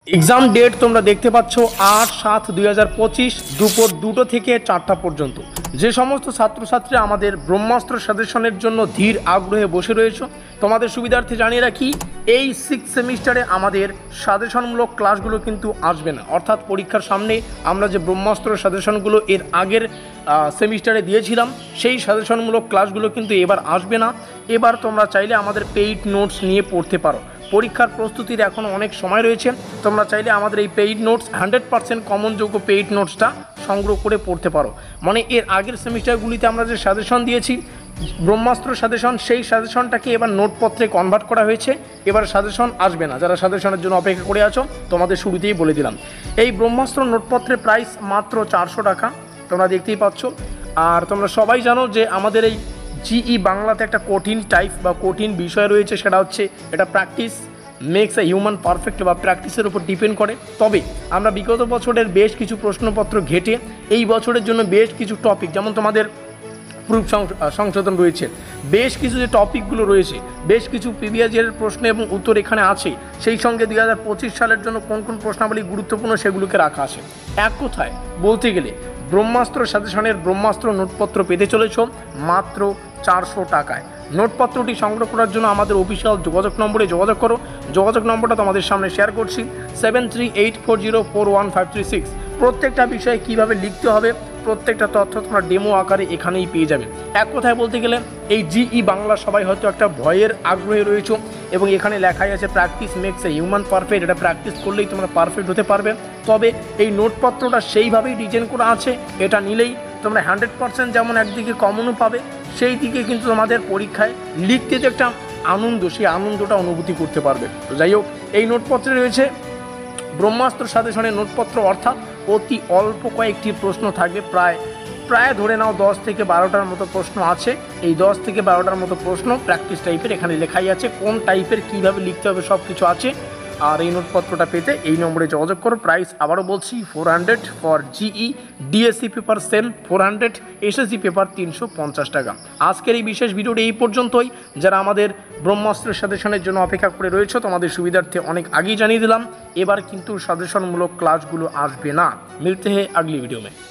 Exam date তোমরা দেখতে পাচ্ছ 8/7/2025 দুপুর 2টো থেকে 4টা পর্যন্ত। যে সমস্ত ছাত্রছাত্রীরা আমাদের ব্রহ্মাস্ত্র সাজেশনের জন্য ধীর আগ্রহে বসে রয়েছে, তোমাদের সুবিধার্থে জানিয়ে রাখি, এই 6 সেমিস্টারে আমাদের সাজেশনমূলক ক্লাসগুলো কিন্তু আসবে না। অর্থাৎ পরীক্ষার সামনে আমরা যে ব্রহ্মাস্ত্র সাজেশনগুলো এর আগের সেমিস্টারে দিয়েছিলাম, সেই সাজেশনমূলক ক্লাসগুলো কিন্তু এবার আসবে না। এবার তোমরা চাইলে আমাদের পেইড নোটস নিয়ে পড়তে পারো। পরীক্ষার প্রস্তুতির এখনও অনেক সময় রয়েছে। তোমরা চাইলে আমাদের এই পেইড নোটস 100% কমনযোগ্য পেইড নোটসটা সংগ্রহ করে পড়তে পারো। মানে এর আগের সেমিস্টারগুলিতে আমরা যে সাজেশন দিয়েছি ব্রহ্মাস্ত্র সাজেশন, সেই সাজেশনটাকে এবার নোটপত্রে কনভার্ট করা হয়েছে। এবার সাজেশন আসবে না। যারা সাজেশনের জন্য অপেক্ষা করে আছো, তোমাদের শুরুতেই বলে দিলাম, এই ব্রহ্মাস্ত্র নোটপত্রের প্রাইস মাত্র 400 টাকা, তোমরা দেখতেই পাচ্ছ। আর তোমরা সবাই জানো যে আমাদের এই জিই বাংলাতে একটা কঠিন টাইপ বা কঠিন বিষয় রয়েছে, সেটা হচ্ছে এটা practice makes a human perfect বা প্র্যাকটিসের উপর ডিপেন্ড করে। তবে আমরা বিগত বছরের বেশ কিছু প্রশ্নপত্র ঘেটে এই বছরের জন্য বেশ কিছু টপিক, যেমন তোমাদের প্রুফ সংশোধন রয়েছে, বেশ কিছু যে টপিকগুলো রয়েছে, বেশ কিছু প্রিভিয়াস ইয়ারের প্রশ্ন এবং উত্তর এখানে আছে। সেই সঙ্গে 2025 সালের জন্য কোন কোন প্রশ্নাবলী গুরুত্বপূর্ণ সেগুলোকে রাখা আছে। এক কথায় বলতে গেলে ব্রহ্মাস্ত্র সাজেশনের ব্রহ্মাস্ত্র নোটপত্র পেতে চলেছ মাত্র 400 টাকায়। নোটপত্রটি সংগ্রহ করার জন্য আমাদের অফিসিয়াল যোগাযোগ নম্বরে যোগাযোগ করো। যোগাযোগ নম্বরটা তোমাদের সামনে শেয়ার করছি, 7384041536। প্রত্যেকটা বিষয়ে কীভাবে লিখতে হবে, প্রত্যেকটা তথ্য তোমরা ডেমো আকারে এখানেই পেয়ে যাবে। এক কথায় বলতে গেলে এই জিই বাংলা সবাই হয়তো একটা ভয়ের আগ্রহে রয়েছে, এবং এখানে লেখাই আছে practice makes a human perfect. এটা প্র্যাকটিস করলেই তোমরা পারফেক্ট হতে পারবে। তবে এই নোটপত্রটা সেইভাবেই ডিজাইন করা আছে, এটা নিলেই তোমরা 100% যেমন একদিকে কমনও পাবে, সেই দিকে কিন্তু তোমাদের পরীক্ষায় লিখতে যে একটা আনন্দ, সেই আনন্দটা অনুভূতি করতে পারবে। তো যাই হোক, এই নোটপত্রে রয়েছে ব্রহ্মাস্ত্র সাজেশনের নোটপত্র, অর্থাৎ অতি অল্প কয়েকটি প্রশ্ন থাকবে। প্রায় ধরে নাও 10 থেকে 12টার মতো প্রশ্ন আছে। এই 10 থেকে 12টার মতো প্রশ্ন প্র্যাকটিস টাইপের, এখানে লেখাই আছে কোন টাইপের কীভাবে লিখতে হবে, সব কিছু আছে। আর এই নোটপত্রটা পেতে এই নম্বরে যোগাযোগ করো। প্রাইস আবারও বলছি 400 for GE, DSC paper same 400, SSC paper 350 টাকা। আজকের এই বিশেষ ভিডিওটি এই পর্যন্তই। যারা আমাদের ব্রহ্মাস্ত্র সাজেশনের জন্য অপেক্ষা করে রয়েছে, তোমাদের সুবিধার্থে অনেক আগেই জানিয়ে দিলাম, এবার কিন্তু সাজেশনমূলক ক্লাসগুলো আসবে না। মিলতে हैं अगली वीडियो में।